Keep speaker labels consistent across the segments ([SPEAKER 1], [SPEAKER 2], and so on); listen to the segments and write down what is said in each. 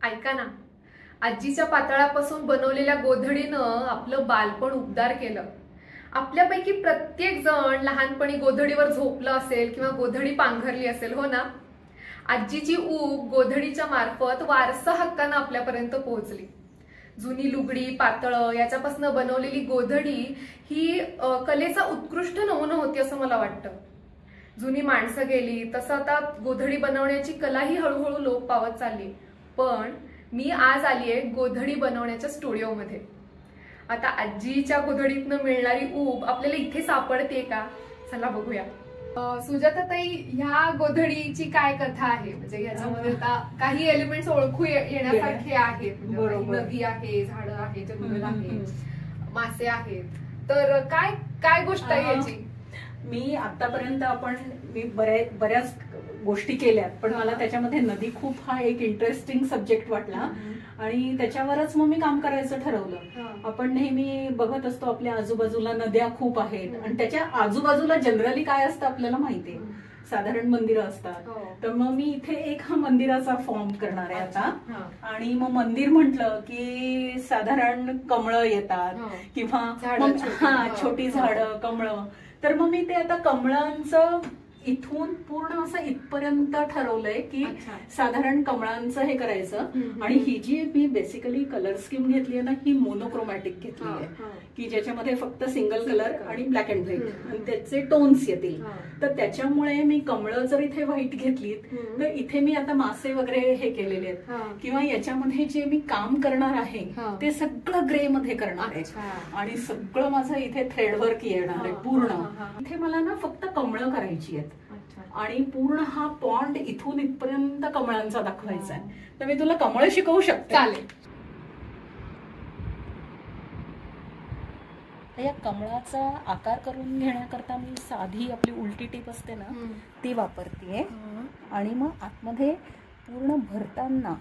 [SPEAKER 1] ऐका ना, आजीच्या पातळापासून बनवलेल्या गोधडीनं आपलं बालपण उबदार केलं. आपल्यापैकी प्रत्येक जण लहानपणी गोधडीवर झोपलं असेल किंवा गोधडी पांघरली असेल, हो ना? आजीची ऊब गोधडीच्या मार्फत वारसा हक्कानं आपल्यापर्यंत पोहोचली. जुनी लुगडी, पातळं याच्यापासून बनवलेली गोधडी ही कलेचा उत्कृष्ट नमुना होती असं मला वाटतं. जुनी माणसं गेली तसं आता गोधडी बनवण्याची कलाही हळूहळू लोप पावत चालली. पण मी आज आलीये गोधडी बनवण्याच्या स्टुडिओमध्ये. आता आजीच्या गोधडीतनं मिळणारी ऊब आपल्याला इथे सापडते का? चला बघूया. सुजाताताई, ह्या गोधडीची काय कथा आहे? म्हणजे याच्यामध्ये आता काही एलिमेंट्स ओळखू येण्यासारखे आहेत. नदी आहे, झाडं आहे, जंगल आहे, मासे आहेत. तर काय काय गोष्ट आहे याची?
[SPEAKER 2] मी आतापर्यंत मी बऱ्याच गोष्टी केल्यात, पण मला त्याच्यामध्ये नदी खूप हा एक इंटरेस्टिंग सब्जेक्ट वाटला आणि त्याच्यावरच मग मी काम करायचं ठरवलं. आपण नेहमी बघत असतो आपल्या आजूबाजूला नद्या खूप आहेत आणि त्याच्या आजूबाजूला जनरली काय असतं आपल्याला माहितीये, साधारण मंदिरं असतात. तर मग मी इथे एक हा मंदिराचा फॉर्म करणार आहे आता. आणि मग मंदिर म्हटलं की साधारण कमळं येतात किंवा छोटी झाडं, कमळं. तर मग मी ते आता कमळांचं इथून पूर्ण असं इथपर्यंत ठरवलंय की साधारण कमळांचं हे करायचं. आणि ही जी मी बेसिकली कलर स्कीम घेतली आहे ना, ही मोनोक्रोमॅटिक घेतली आहे की ज्याच्यामध्ये फक्त सिंगल कलर आणि ब्लॅक अँड व्हाईट आणि त्याचे टोन्स येतील. तर त्याच्यामुळे मी कमळं जर इथे व्हाईट घेतलीत तर इथे मी आता मासे वगैरे हे केलेले आहेत. किंवा याच्यामध्ये जे मी काम करणार आहे ते सगळं ग्रे मध्ये करणार आहे आणि सगळं माझं इथे थ्रेडवर्क येणार आहे पूर्ण. इथे मला ना फक्त कमळं करायची आहेत आणि पूर्ण हा पॉन्ड इथून इथपर्यंत कमळांचा दाखवायचा आहे. तर मी तुला कमळ शिकवू शकते.
[SPEAKER 1] चालेल.
[SPEAKER 2] या कमळाचा आकार करून घेण्याकरता मी साधी आपली उलटी टीप असते ना ती वापरतेय. आणि मग आतमध्ये पूर्ण भरताना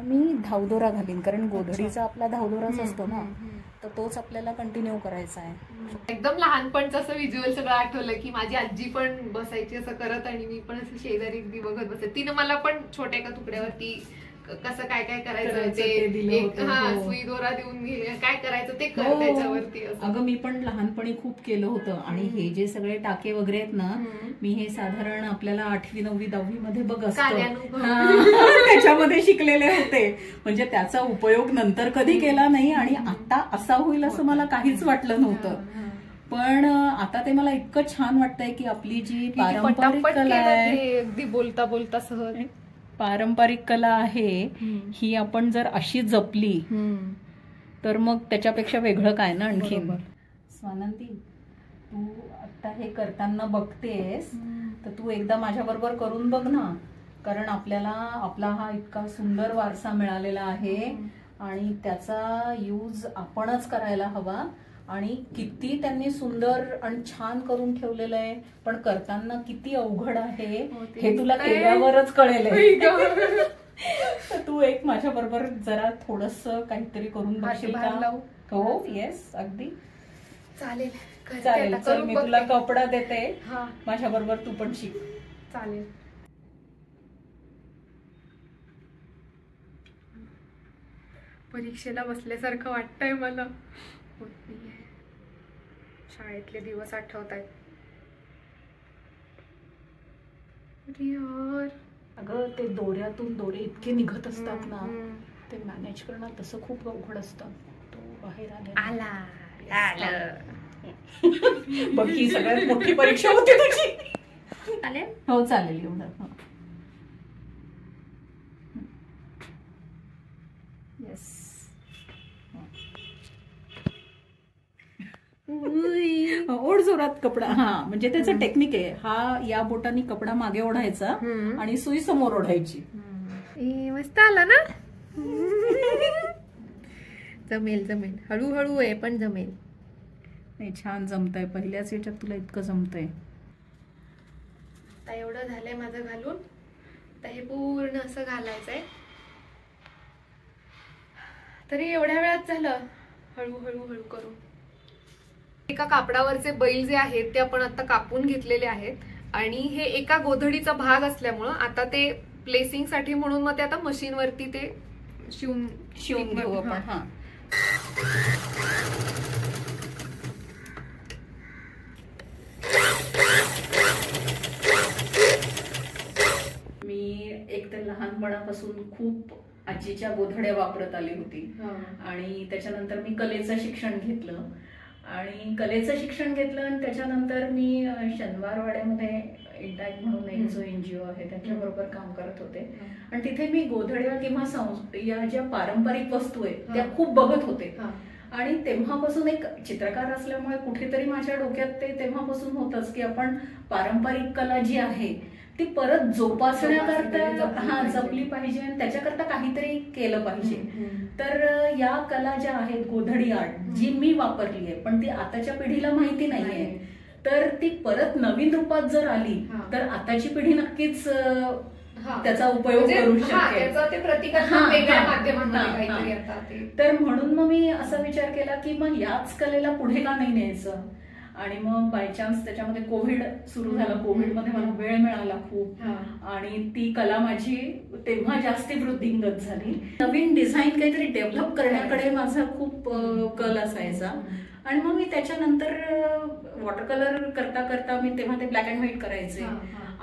[SPEAKER 2] मी धावदोरा घालीन, कारण गोधडीचा आपला धावदोराच असतो ना, तर तोच आपल्याला कंटिन्यू करायचा आहे.
[SPEAKER 1] एकदम लहानपणचं असं व्हिज्युअल सगळं आठवलं की माझी आजी पण बसायची असं करत आणि मी पण असं शेजारी बघत बसते. तिनं मला पण छोट्या एका तुकड्यावरती कसं काय काय करायचं ते सुई दोरा देऊन काय करायचं ते कर त्याच्यावरती.
[SPEAKER 2] अगं मी पण लहानपणी खूप केलं होतं. आणि हे जे सगळे टाके वगैरे आहेत ना, मी हे साधारण आपल्याला 8वी 9वी 10वी मध्ये बघ असतं त्याच्यामध्ये शिकलेले होते. म्हणजे त्याचा उपयोग नंतर कधी केला नाही आणि आता असा होईल असं मला काहीच वाटलं नव्हतं. पण आता ते मला इतकं छान वाटतंय की आपली जी पारंपरिक कला आहे,
[SPEAKER 1] अगदी बोलता बोलता सहज
[SPEAKER 2] पारंपरिक कला आहे ही आपण जर अशी जपली तर मग त्याच्यापेक्षा वेगळं काय ना आणखीन. स्वानंती, तू आता हे करताना बघतेस तर तू एकदा माझ्या बरोबर करून बघ ना, कारण आपला हा इतका सुंदर वारसा मिळालेला आहे आणि त्याचा यूज आपणच करायला हवा. आणि किती त्यांनी सुंदर आणि छान करून ठेवलेलं आहे, पण करताना किती अवघड आहे हे तुला केल्यावरच कळेल. तर तू एक माझ्या बरोबर जरा थोडस काहीतरी करून बघशील का? हो, येस, अगदी
[SPEAKER 1] चालेल.
[SPEAKER 2] चालेल, चल मी तुला कपडा देते, माझ्या बरोबर तू पण शिक.
[SPEAKER 1] चालेल. परीक्षेला बसल्यासारखं वाटतंय मला. शाळेतले दिवस आठवत आहेत.
[SPEAKER 2] अगं ते दोऱ्यातून दोरे इतके निघत असतात ना, ते मॅनेज करणं तसं खूप अवघड असतं. तो बाहेर आला बघ, ही सगळ्यात मोठी परीक्षा होती तुझी.
[SPEAKER 1] चालेल.
[SPEAKER 2] हो चालेल, एवढं. येस, ओढ जोरात कपडा. म्हणजे त्याचं टेक्निक आहे. हा या बोटाने कपडा मागे ओढायचा आणि सुई समोर ओढायची.
[SPEAKER 1] मस्त आला ना. जमेल जमेल, हळूहळू आहे पण जमेल.
[SPEAKER 2] नाही, छान जमतंय. पहिल्याच याच्यात तुला इतकं जमतंय.
[SPEAKER 1] आता एवढं झालंय माझं घालून. आता हे पूर्ण असं घालायचंय. तरी एवढ्या वेळात झालं. हळूहळू हळू करून. एका कापडावरचे बैल जे आहेत ते आपण आता कापून घेतलेले आहेत आणि हे एका गोधडीचा भाग असल्यामुळं आता ते प्लेसिंग साठी म्हणून मग ते आता मशीन वरती ते शिवून
[SPEAKER 2] घेऊ आपण. हा, मी एक तर लहानपणापासून खूप आजीच्या गोधड्या वापरत आली होती आणि त्याच्यानंतर मी कलेचं शिक्षण घेतलं आणि त्याच्यानंतर मी शनिवारवाड्यामध्ये इंटॅक्ट म्हणून एक जो NGO आहे त्याच्याबरोबर काम करत होते आणि तिथे मी गोधड्या किंवा या ज्या पारंपरिक वस्तू आहेत त्या खूप बघत होते आणि तेव्हापासून एक चित्रकार असल्यामुळे कुठेतरी माझ्या डोक्यात ते तेव्हापासून होतच की आपण पारंपरिक कला जी आहे ती परत जोपासण्याकरता जपली पाहिजे आणि त्याच्याकरता काहीतरी केलं पाहिजे. तर या कला ज्या आहेत गोधडी आर्ट जी मी वापरली आहे पण ती आताच्या पिढीला माहिती नाहीये, तर ती परत नवीन रूपात जर आली तर आताची पिढी नक्कीच त्याचा उपयोग करू शकेल. तर म्हणून मग मी असा विचार केला की मग याच कलेला पुढे का नाही न्यायचं. आणि मग बाय चान्स त्याच्यामध्ये कोविड सुरू झालं. कोविडमध्ये मला वेळ मिळाला खूप आणि ती कला माझी तेव्हा जास्ती वृद्धिंगत झाली. नवीन डिझाईन काहीतरी डेव्हलप करण्याकडे माझा खूप कल असायचा आणि मग मी त्याच्यानंतर वॉटर कलर करता करता मी तेव्हा ते ब्लॅक अँड व्हाईट करायचे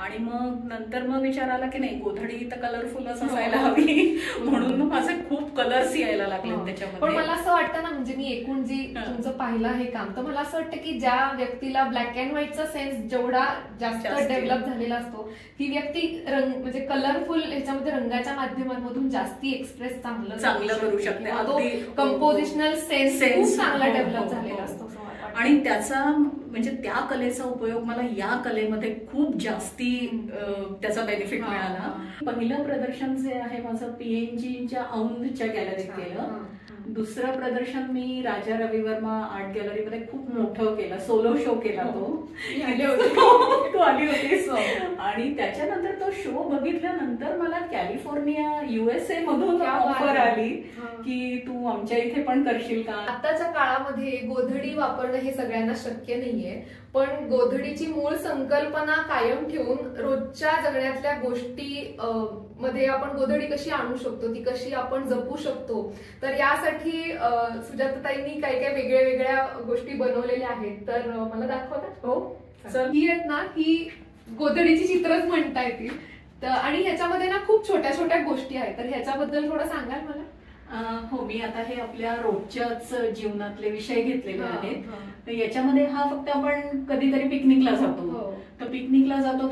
[SPEAKER 2] आणि मग नंतर मग विचार आला की नाही गोधडी तर कलरफुलच असायला हवी म्हणून मग माझे खूप कलर्स यायला लागले त्याच्यामध्ये.
[SPEAKER 1] पण मला असं वाटतं ना, म्हणजे मी एकूण जी तुमचं पाहिलं हे काम, तर मला असं वाटतं की ज्या व्यक्तीला ब्लॅक अँड व्हाईटचा सेन्स जेवढा जास्त डेव्हलप झालेला असतो ती व्यक्ती म्हणजे कलरफुल ह्याच्यामध्ये रंगाच्या माध्यमांमधून जास्ती एक्सप्रेस चांगलं करू शकते. कंपोजिशनल सेन्स खूप चांगला डेव्हलप झालेला असतो
[SPEAKER 2] आणि त्याचा म्हणजे त्या कलेचा उपयोग मला या कलेमध्ये खूप जास्ती त्याचा बेनिफिट मिळाला. पहिलं प्रदर्शन जे आहे माझं PNGच्या औंधच्या गॅलरीत केलं. दुसरं प्रदर्शन मी राजा रवी वर्मा आर्ट गॅलरीमध्ये खूप मोठं केलं, सोलो शो केला तो आली होतीस. आणि त्याच्यानंतर तो शो बघितल्यानंतर मला कॅलिफोर्निया USA मधून ऑफर आली की तू आमच्या इथे पण करशील का.
[SPEAKER 1] आताच्या काळामध्ये गोधडी वापरणं हे सगळ्यांना शक्य नाहीये, पण गोधडीची मूळ संकल्पना कायम ठेवून रोजच्या जगण्यातल्या गोष्टी मध्ये आपण गोधडी कशी आणू शकतो, ती कशी आपण जपू शकतो. तर यासाठी सुजाताताईंनी काही काही वेगळ्या गोष्टी बनवलेल्या आहेत. तर मला दाखवतात.
[SPEAKER 2] हो,
[SPEAKER 1] ही आहेत ना, ही गोधडीची चित्रच म्हणता येतील. तर आणि ह्याच्यामध्ये ना खूप छोट्या छोट्या गोष्टी आहेत. तर ह्याच्याबद्दल थोडं सांगाल मला.
[SPEAKER 2] हो, मी आता हे आपल्या रोजच्याच जीवनातले विषय घेतलेले आहेत. तर याच्यामध्ये हा फक्त आपण कधीतरी पिकनिकला जातो, तर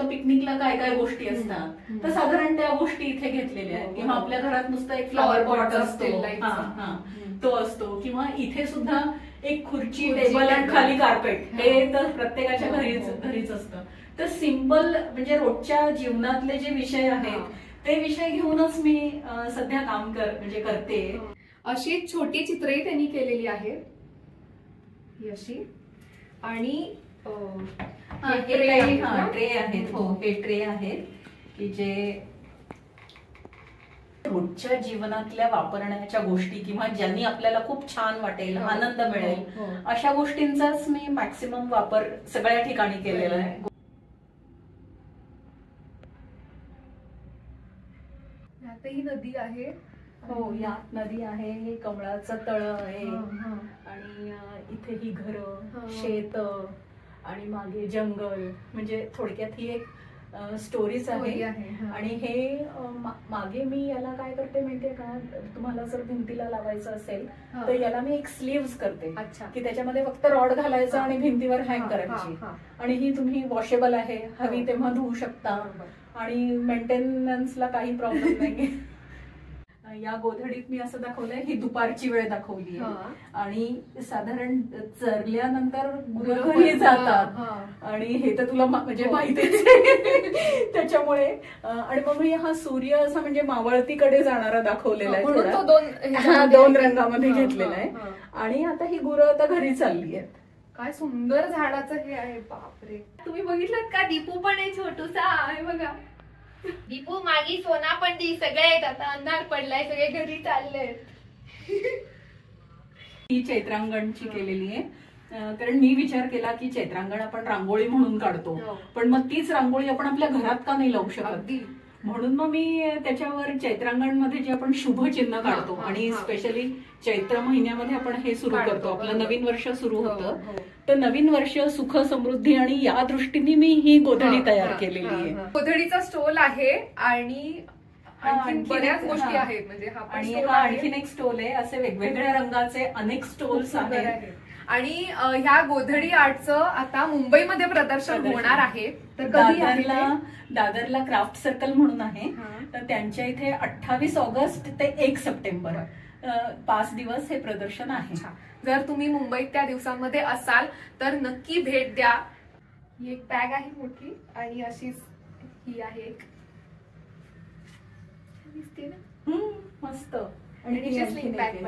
[SPEAKER 2] पिकनिकला काय काय गोष्टी असतात तर साधारण त्या गोष्टी इथे घेतलेल्या आहेत. किंवा आपल्या घरात नुसतं एक फ्लॉवर पॉट असतो तो असतो, किंवा इथे सुद्धा एक खुर्ची, टेबल आणि खाली कार्पेट हे तर प्रत्येकाच्या घरीच असतं. तर सिंपल म्हणजे रोजच्या जीवनातले जे विषय आहेत ते विषय घेऊनच मी सध्या काम करते.
[SPEAKER 1] अशी छोटी चित्रही त्यांनी केलेली आहेत, ही अशी. आणि
[SPEAKER 2] ट्रे आहेत. हो, हे ट्रे आहेत की जे रोजच्या जीवनातल्या वापरण्याच्या गोष्टी किंवा ज्यांनी आपल्याला खूप छान वाटेल, आनंद मिळेल अशा गोष्टींचाच मी मॅक्सिमम वापर सगळ्या ठिकाणी केलेला आहे.
[SPEAKER 1] ही नदी आहे.
[SPEAKER 2] हो, यात नदी आहे, हे कमळाचं तळ आहे आणि इथे ही घरं, शेत आणि मागे जंगल. म्हणजे थोडक्यात ही एक स्टोरीच आहे. आणि हे मागे मी याला काय करते माहितीये का, तुम्हाला जर भिंतीला लावायचं असेल तर याला मी एक स्लीव्स करते की त्याच्यामध्ये फक्त रॉड घालायचं आणि भिंतीवर हँग करायची. आणि ही तुम्ही वॉशेबल आहे, हवी तेव्हा धुवू शकता आणि मेंटेनन्सला काही प्रॉब्लेम नाहीये. या गोधडीत मी असं दाखवलंय, ही दुपारची वेळ दाखवली आणि साधारण चरल्यानंतर घरी जातात आणि हे तर तुला म्हणजे माहितीच त्याच्यामुळे. आणि मग मी हा सूर्य असा म्हणजे मावळतीकडे जाणारा दाखवलेला आहे, दोन रंगामध्ये घेतलेला आहे. आणि आता ही गुरं आता घरी चालली आहेत.
[SPEAKER 1] काय सुंदर झाडाचं हे आहे, बापरे. तुम्ही बघितलं का, दीपू पण आहे छोटूसा आहे बघा. दीपू, मागी, सोना पण ती सगळे आहेत. आता अंधार पडलाय, सगळे घरी चाललेत.
[SPEAKER 2] ही चैत्रांगणची केलेली आहे, कारण मी विचार केला की चैत्रांगण आपण रांगोळी म्हणून काढतो, पण मग तीच रांगोळी आपण आपल्या घरात का नाही लावू शकत. म्हणून मग मी त्याच्यावर चैत्रांगणमध्ये जे आपण शुभ चिन्ह काढतो आणि स्पेशली चैत्र महिन्यामध्ये आपण हे सुरू करतो, आपलं नवीन वर्ष सुरू होतं, तर नवीन वर्ष सुख समृद्धी आणि या दृष्टीने मी ही गोधडी तयार केलेली आहे.
[SPEAKER 1] गोधडीचा स्टोल आहे आणि बऱ्याच गोष्टी आहेत, म्हणजे
[SPEAKER 2] हा आणखीन एक स्टोल आहे. असे वेगवेगळ्या रंगाचे अनेक स्टोल्स आहेत.
[SPEAKER 1] आणि ह्या गोधडी आर्टचं आता मुंबईमध्ये प्रदर्शन होणार आहे. तर
[SPEAKER 2] दादरला क्राफ्ट सर्कल म्हणून आहे, तर त्यांच्या इथे 28 ऑगस्ट ते 1 सप्टेंबर 5 दिवस हे प्रदर्शन आहे.
[SPEAKER 1] जर तुम्ही मुंबईत त्या दिवसांमध्ये असाल तर नक्की भेट द्या. ही एक बॅग आहे मोठी आणि अशीच ही आहे एक, दिसते ना
[SPEAKER 2] मस्त.
[SPEAKER 1] आणि स्लिंग बॅग पण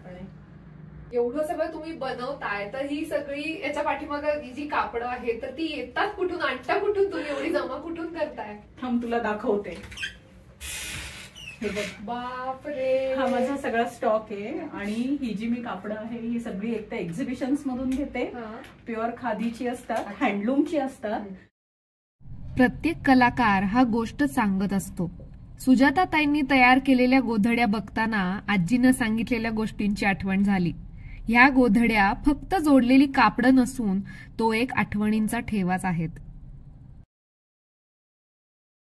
[SPEAKER 1] आहे. एवढं सगळं तुम्ही बनवताय तर ही सगळी याच्या पाठीमागं जी कापडं आहे तर ती येतात कुठून, आणता कुठून, तुम्ही एवढी जमा कुठून करताय?
[SPEAKER 2] थांब तुला दाखवते. हे बघ,
[SPEAKER 1] बापरे,
[SPEAKER 2] हा माझा सगळा स्टॉक आहे. आणि ही जी मी कापडं आहे ही सगळी एक तर एक्झिबिशन्स मधून घेते, प्युअर खादीची असतात, हँडलूमची असतात.
[SPEAKER 3] प्रत्येक कलाकार हा गोष्ट सांगत असतो. सुजाताताईंनी तयार केलेल्या गोधड्या बघताना आजीनं सांगितलेल्या गोष्टींची आठवण झाली. ह्या गोधड्या फक्त जोडलेली कापडं नसून तो एक आठवणींचा ठेवाच आहेत.